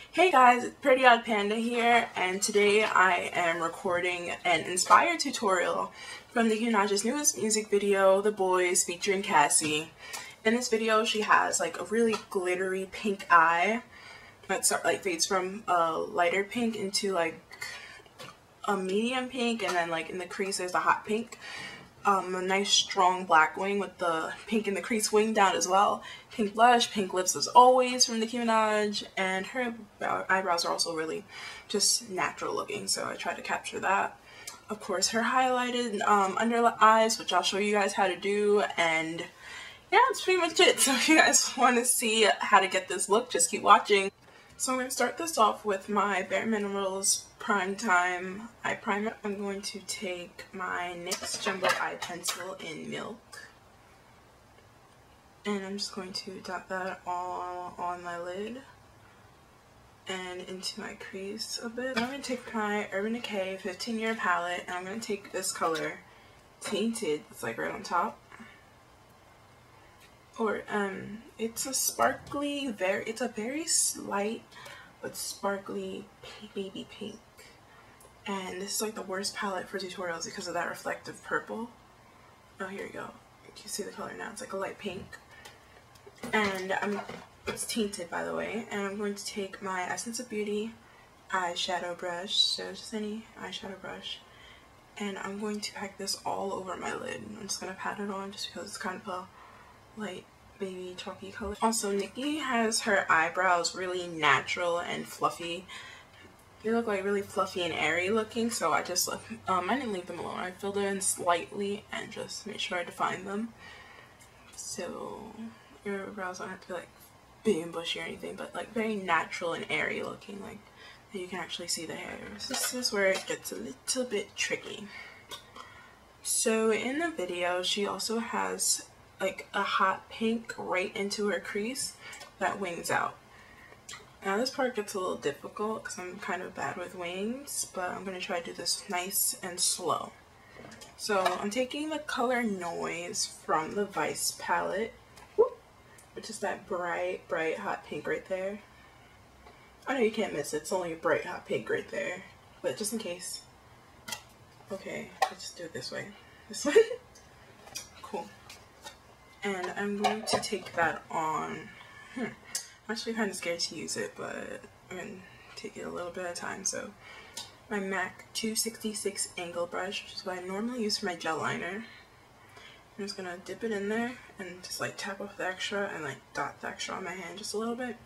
Hey guys, it's Pretty Odd Panda here, and today I am recording an inspired tutorial from Nicki Minaj's newest music video, The Boys, featuring Cassie. In this video, she has like a really glittery pink eye that fades from a lighter pink into like a medium pink, and then like in the crease there's the hot pink. A nice strong black wing with the pink in the crease wing down as well. Pink blush, pink lips as always from Nicki Minaj, and her eyebrows are also really just natural looking, so I tried to capture that. Of course, her highlighted under eyes, which I'll show you guys how to do, and yeah, that's pretty much it. So if you guys want to see how to get this look, just keep watching. So I'm going to start this off with my Bare Minerals Prime Time Eye Primer. I'm going to take my NYX Jumbo Eye Pencil in Milk, and I'm just going to dot that all on my lid and into my crease a bit. I'm going to take my Urban Decay 15-year palette, and I'm going to take this color, Tainted, it's like right on top. Or it's a sparkly, it's a very slight but sparkly baby pink, and this is like the worst palette for tutorials because of that reflective purple. Oh, here you go, you can see the color now. It's like a light pink, and it's tinted, by the way. And I'm going to take my Essence of Beauty eyeshadow brush, so just any eyeshadow brush, and I'm going to pack this all over my lid. I'm just going to pat it on just because it's kind of a light baby chalky color. Also, Nicki has her eyebrows really natural and fluffy. They look like really fluffy and airy looking, so I just I didn't leave them alone. I filled it in slightly and just made sure I defined them. So your brows don't have to be like big and bushy or anything, but like very natural and airy looking, like you can actually see the hairs. This is where it gets a little bit tricky. So in the video, she also has like a hot pink right into her crease that wings out. Now this part gets a little difficult because I'm kind of bad with wings, but I'm going to try to do this nice and slow. So I'm taking the color Noise from the Vice palette, which is that bright hot pink right there. I know you can't miss it, it's only a bright hot pink right there, but just in case. Okay, let's just do it this way. This way. Cool. And I'm going to take that on. I'm actually kind of scared to use it, but I'm going to take it a little bit at a time. So my MAC 266 angle brush, which is what I normally use for my gel liner. I'm just going to dip it in there and just like tap off the extra and like dot the extra on my hand just a little bit,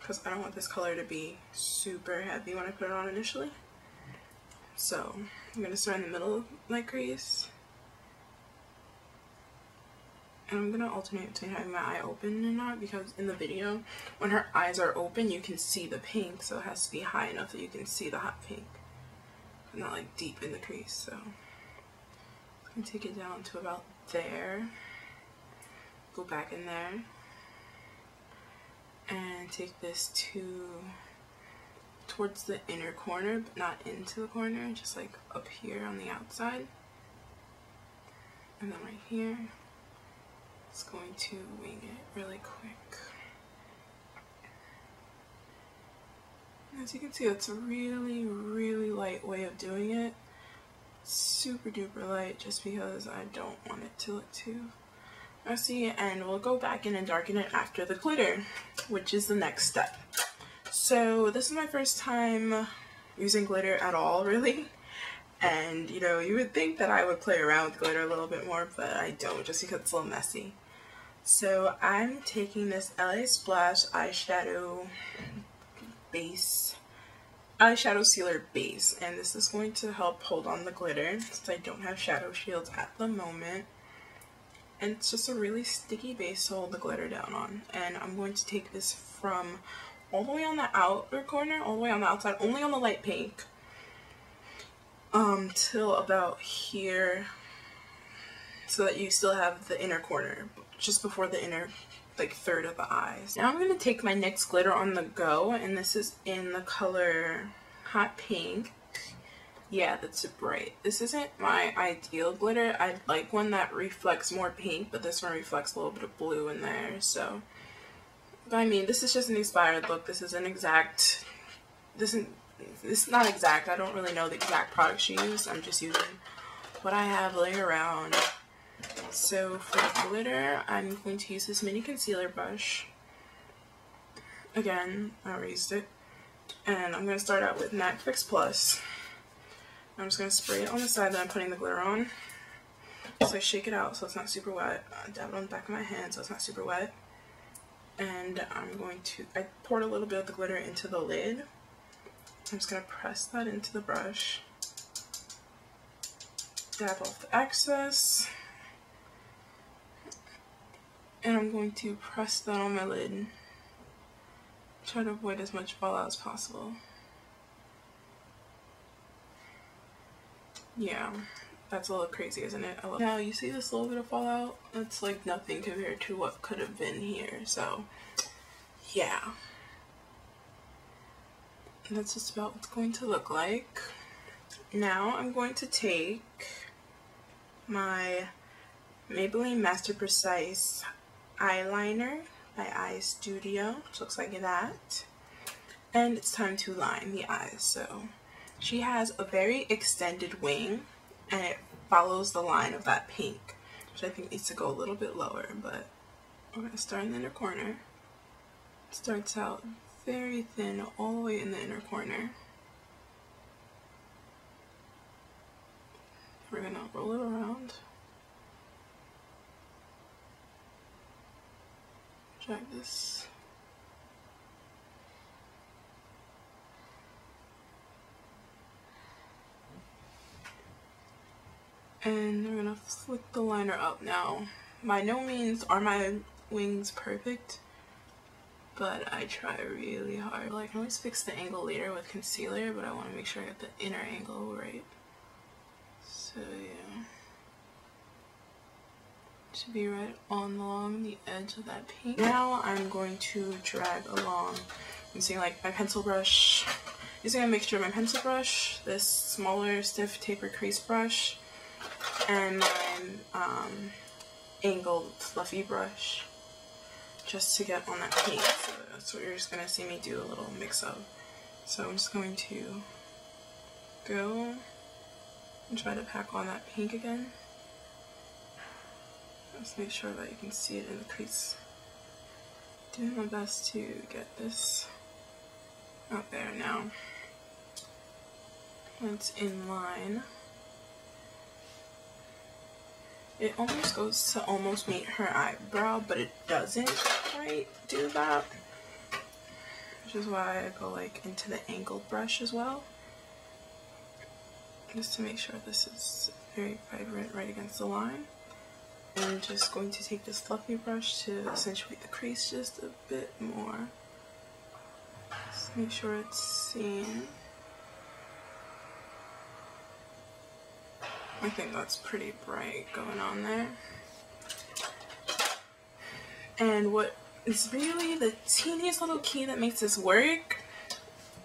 because I don't want this color to be super heavy when I put it on initially. So I'm going to start in the middle of my crease. And I'm going to alternate between having my eye open and not, because in the video, when her eyes are open, you can see the pink, so it has to be high enough that you can see the hot pink, but not like deep in the crease. So I'm going to take it down to about there, go back in there, and take this towards the inner corner, but not into the corner, just like up here on the outside, and then right here. It's going to wing it really quick. As you can see, it's a really light way of doing it. Super duper light, just because I don't want it to look too messy. And we'll go back in and darken it after the glitter, which is the next step. So this is my first time using glitter at all, really. And you know, you would think that I would play around with glitter a little bit more, but I don't, just because it's a little messy. So I'm taking this LA Splash eyeshadow sealer base, and this is going to help hold on the glitter since I don't have shadow shields at the moment. And it's just a really sticky base to hold the glitter down on. And I'm going to take this from all the way on the outer corner, all the way on the outside, only on the light pink, till about here, so that you still have the inner corner, just before the inner like third of the eyes. Now I'm going to take my NYX glitter on the go, and this is in the color Hot Pink. Yeah, that's bright. This isn't my ideal glitter. I like one that reflects more pink, but this one reflects a little bit of blue in there, so But I mean, this is just an inspired look. This is an exact this is not exact. I don't really know the exact product she used. I'm just using what I have laying around. So for the glitter, I'm going to use this mini concealer brush. Again, I raised it. And I'm going to start out with MAC Fix Plus. I'm just going to spray it on the side that I'm putting the glitter on. So I shake it out so it's not super wet. I dab it on the back of my hand so it's not super wet. And I poured a little bit of the glitter into the lid. I'm just going to press that into the brush. Dab off the excess. And I'm going to press that on my lid. Try to avoid as much fallout as possible. Yeah, that's a little crazy, isn't it? Now you see this little bit of fallout? It's like nothing compared to what could have been here, so yeah. And that's just about what it's going to look like. Now I'm going to take my Maybelline Master Precise eyeliner by Eye Studio, which looks like that. And it's time to line the eyes. So she has a very extended wing and it follows the line of that pink, which I think needs to go a little bit lower, but we're going to start in the inner corner. It starts out very thin all the way in the inner corner. We're going to roll it around. Drag this. And we're gonna flick the liner up now. By no means are my wings perfect, but I try really hard. Like, I can always fix the angle later with concealer, but I want to make sure I get the inner angle right. So yeah. Should be right along the edge of that pink. Now I'm going to drag along using like my pencil brush, using a mixture of my pencil brush, this smaller stiff taper crease brush, and my angled fluffy brush, just to get on that pink. So that's what you're just gonna see me do a little mix of. So I'm just going to go and try to pack on that pink again. Just make sure that you can see it in the crease. Doing my best to get this out there now. When it's in line, it almost goes to almost meet her eyebrow, but it doesn't quite do that. Which is why I go like into the angled brush as well. Just to make sure this is very vibrant right against the line. I'm just going to take this fluffy brush to accentuate the crease just a bit more. Just make sure it's seen. I think that's pretty bright going on there. And what is really the teeniest little key that makes this work,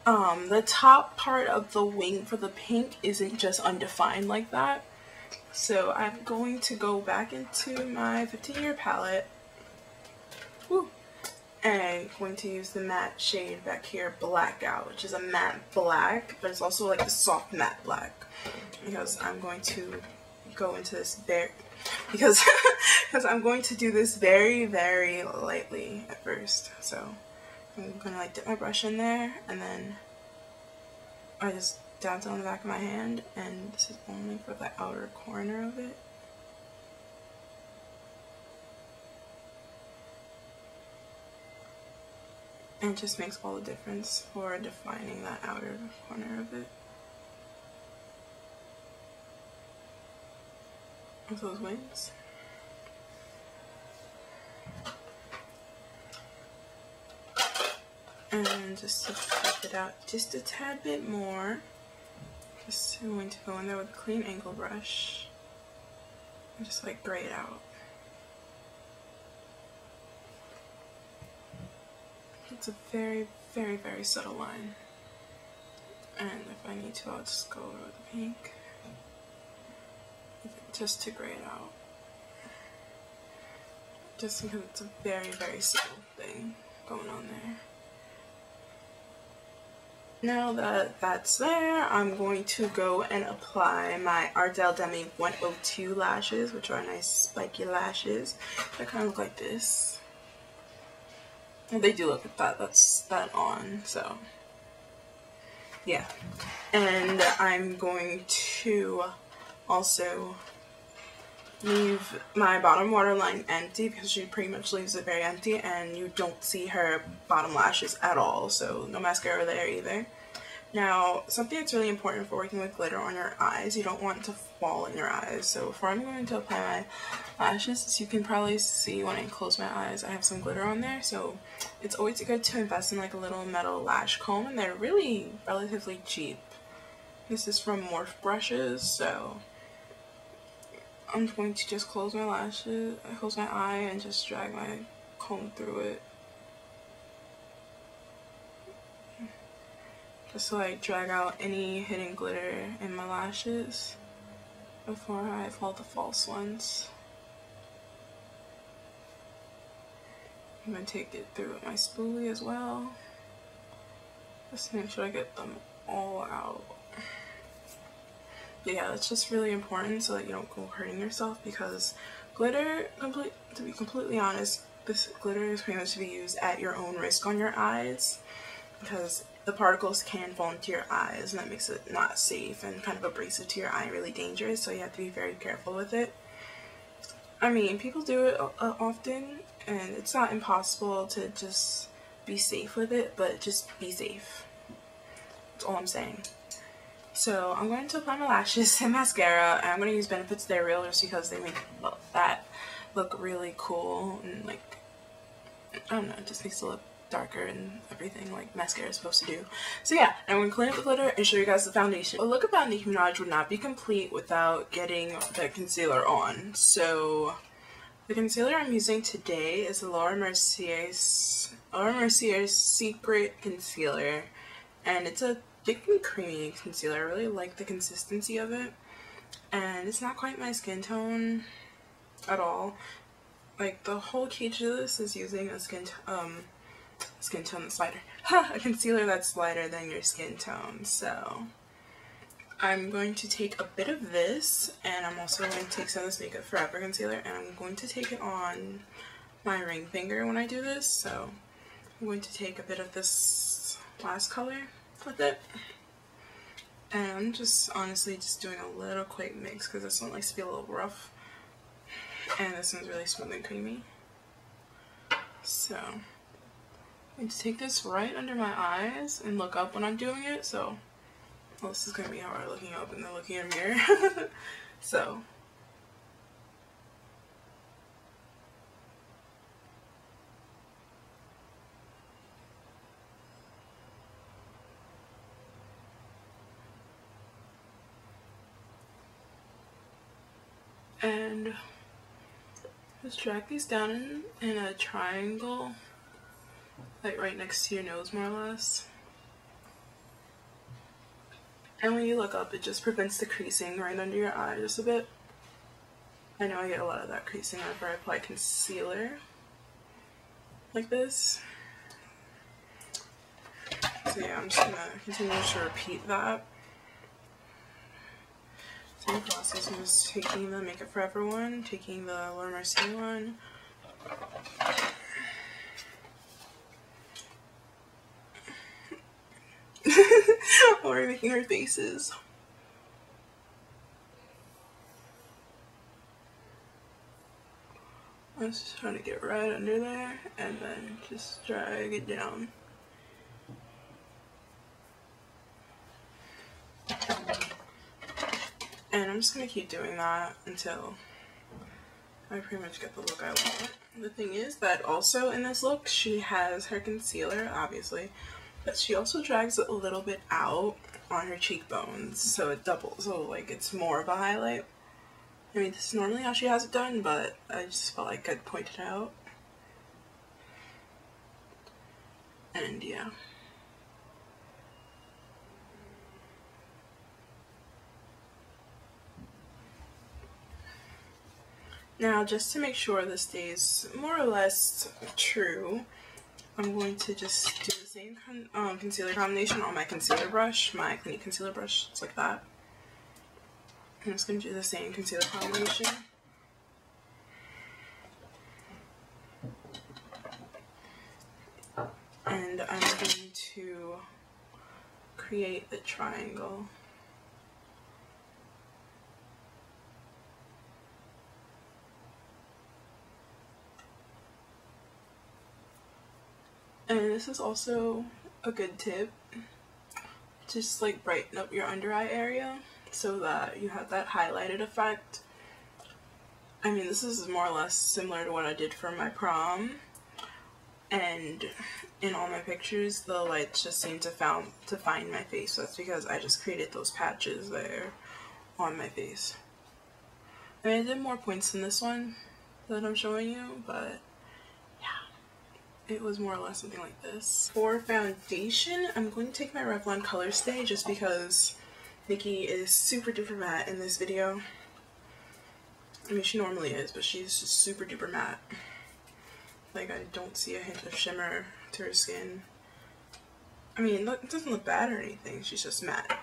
the top part of the wing for the pink isn't just undefined like that. So I'm going to go back into my 15-year palette. Woo. And I'm going to use the matte shade back here, Blackout, which is a matte black, but it's also like a soft matte black. Because I'm going to go into this because I'm going to do this very, very lightly at first. So I'm gonna like dip my brush in there, and then I just dab it on the back of my hand, and this is only for the outer corner of it. And it just makes all the difference for defining that outer corner of it. Of those wings. And just to flip it out just a tad bit more, just I'm going to go in there with a clean angle brush and just like gray it out. It's a very, very, very subtle line. And if I need to, I'll just go over with the pink just to gray it out. Just because it's a very, very subtle thing going on there. Now that that's there, I'm going to go and apply my Ardell Demi 102 lashes, which are nice spiky lashes. They kind of look like this. Well, they do look like that. That's that on, so yeah. And I'm going to also leave my bottom waterline empty because she pretty much leaves it very empty, and you don't see her bottom lashes at all, so no mascara there either. Now, something that's really important for working with glitter on your eyes, you don't want it to fall in your eyes. So before I'm going to apply my lashes, as you can probably see when I close my eyes, I have some glitter on there. So it's always good to invest in like a little metal lash comb, and they're really relatively cheap. This is from Morph Brushes, so I'm going to just close my lashes, close my eye, and just drag my comb through it. Just to like drag out any hidden glitter in my lashes before I apply the false ones. I'm going to take it through with my spoolie as well, just to make sure I get them all out. But yeah, it's just really important so that you don't go hurting yourself, because glitter, to be completely honest, this glitter is pretty much to be used at your own risk on your eyes, because the particles can fall into your eyes, and that makes it not safe and kind of abrasive to your eye, really dangerous, so you have to be very careful with it. I mean, people do it often, and it's not impossible to just be safe with it, but just be safe. That's all I'm saying. So I'm going to apply my lashes and mascara, and I'm going to use Benefit's They're Real just because they make that look really cool, and like, I don't know, it just makes it look darker and everything like mascara is supposed to do. So yeah, I'm going to clean up the glitter and show you guys the foundation. A look about Nicki Minaj would not be complete without getting the concealer on. So the concealer I'm using today is the Laura Mercier's Secret Concealer, and it's a thick and creamy concealer. I really like the consistency of it, and it's not quite my skin tone at all. Like, the whole key to this is using a skin tone that's lighter. A concealer that's lighter than your skin tone. So I'm going to take a bit of this, and I'm also going to take some of this Makeup Forever concealer, and I'm going to take it on my ring finger when I do this. So I'm going to take a bit of this last color with it, and I'm just honestly just doing a little quick mix because this one likes to be a little rough, and this one's really smooth and creamy. So I'm going to take this right under my eyes and look up when I'm doing it. So, well, this is going to be how I'm looking up and then looking in a mirror. So, and just drag these down in a triangle, like right next to your nose more or less. And when you look up, it just prevents the creasing right under your eye just a bit. I know I get a lot of that creasing whenever I apply concealer like this. So yeah, I'm just going to continue to repeat that. Same process. I'm just taking the Makeup Forever one, taking the Laura Mercier one. Or making her faces. I'm just trying to get right under there and then just drag it down. And I'm just going to keep doing that until I pretty much get the look I want. The thing is that also in this look, she has her concealer, obviously, but she also drags it a little bit out on her cheekbones, so it doubles, so like it's more of a highlight. I mean, this is normally how she has it done, but I just felt like I'd point it out. And yeah. Now, just to make sure this stays more or less true, I'm going to just do the same concealer combination on my concealer brush, my Clinique concealer brush, just like that. I'm just going to do the same concealer combination. And I'm going to create the triangle. And this is also a good tip. Just like brighten up your under eye area so that you have that highlighted effect. I mean, this is more or less similar to what I did for my prom. And in all my pictures, the lights just seem to find my face. So that's because I just created those patches there on my face. I mean, I did more points than this one that I'm showing you, but it was more or less something like this. For foundation, I'm going to take my Revlon Color Stay just because Nicki is super duper matte in this video. I mean, she normally is, but she's just super duper matte. Like, I don't see a hint of shimmer to her skin. I mean, look, it doesn't look bad or anything, she's just matte.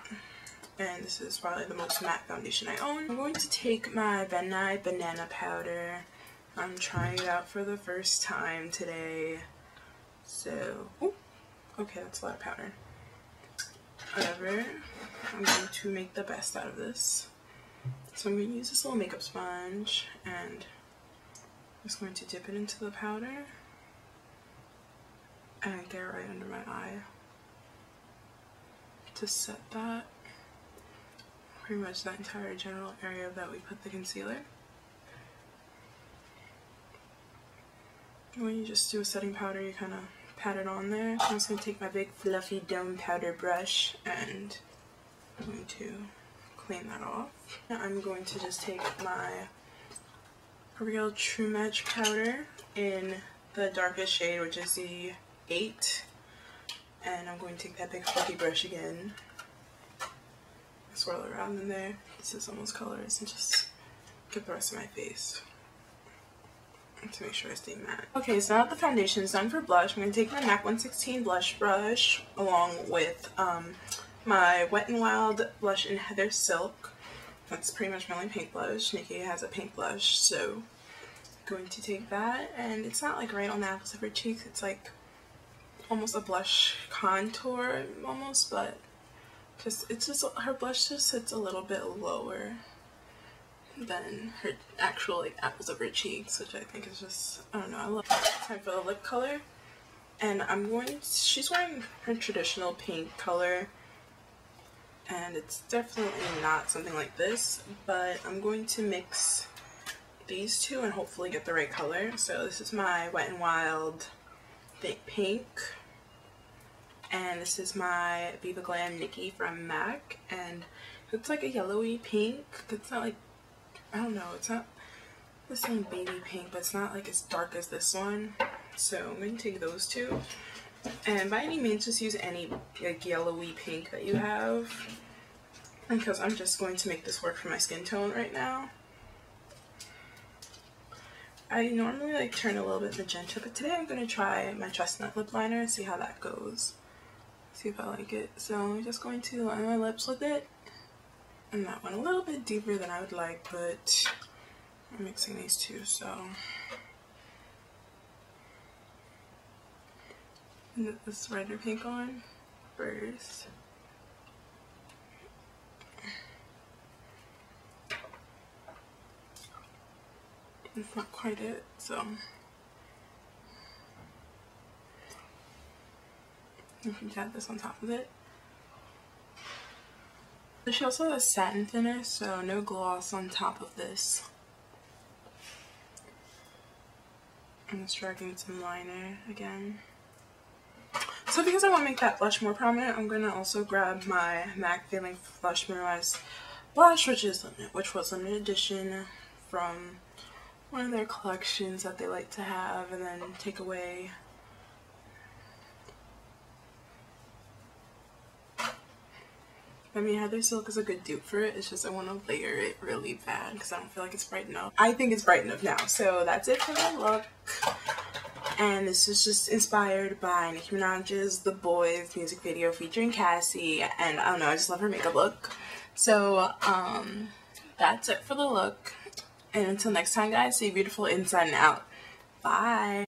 And this is probably the most matte foundation I own. I'm going to take my Van Nuys Banana Powder. I'm trying it out for the first time today. So, ooh, okay, that's a lot of powder. Whatever, I'm going to make the best out of this. So I'm going to use this little makeup sponge and I'm just going to dip it into the powder and get it right under my eye to set that. Pretty much that entire general area that we put the concealer. When you just do a setting powder, you kind of pat it on there. I'm just going to take my big fluffy dome powder brush and I'm going to clean that off. Now I'm going to just take my Real True Match powder in the darkest shade, which is the 8. And I'm going to take that big fluffy brush again, swirl it around in there. This is almost colors, and just get the rest of my face to make sure I stay matte. Okay, so now that the foundation is done for blush, I'm going to take my MAC 116 blush brush along with my Wet n Wild blush in Heather Silk. That's pretty much my only pink blush. Nicki has a pink blush, so I'm going to take that, and it's not like right on the apples of her cheeks, it's like almost a blush contour almost, but it's just her blush just sits a little bit lower than her actual like apples of her cheeks, which I think is just, I don't know, I love it. Time for the lip color, and she's wearing her traditional pink color, and it's definitely not something like this, but I'm going to mix these two and hopefully get the right color. So this is my Wet n Wild pink, and this is my Viva Glam Nicki from MAC, and it's like a yellowy pink. It's not like, I don't know, it's not the same baby pink, but it's not like as dark as this one. So I'm going to take those two, and by any means just use any like yellowy pink that you have, because I'm just going to make this work for my skin tone right now. I normally like turn a little bit magenta, but today I'm going to try my chestnut lip liner and see how that goes. See if I like it. So I'm just going to line my lips with it. And that went a little bit deeper than I would like, but I'm mixing these two, so. And get this redder pink on first. It's not quite it, so. You can add this on top of it. She also has satin thinner, so no gloss on top of this. I'm just dragging some liner again. So because I want to make that blush more prominent, I'm going to also grab my MAC Feeling Flush Mirrorized Blush, which was limited edition from one of their collections that they like to have, and then take away I mean, Heather Silk is a good dupe for it. It's just I want to layer it really bad because I don't feel like it's bright enough. I think it's bright enough now. So that's it for the look. And this is just inspired by Nicki Minaj's The Boys music video featuring Cassie, and I don't know, I just love her makeup look. So that's it for the look, and until next time guys, stay beautiful inside and out. Bye.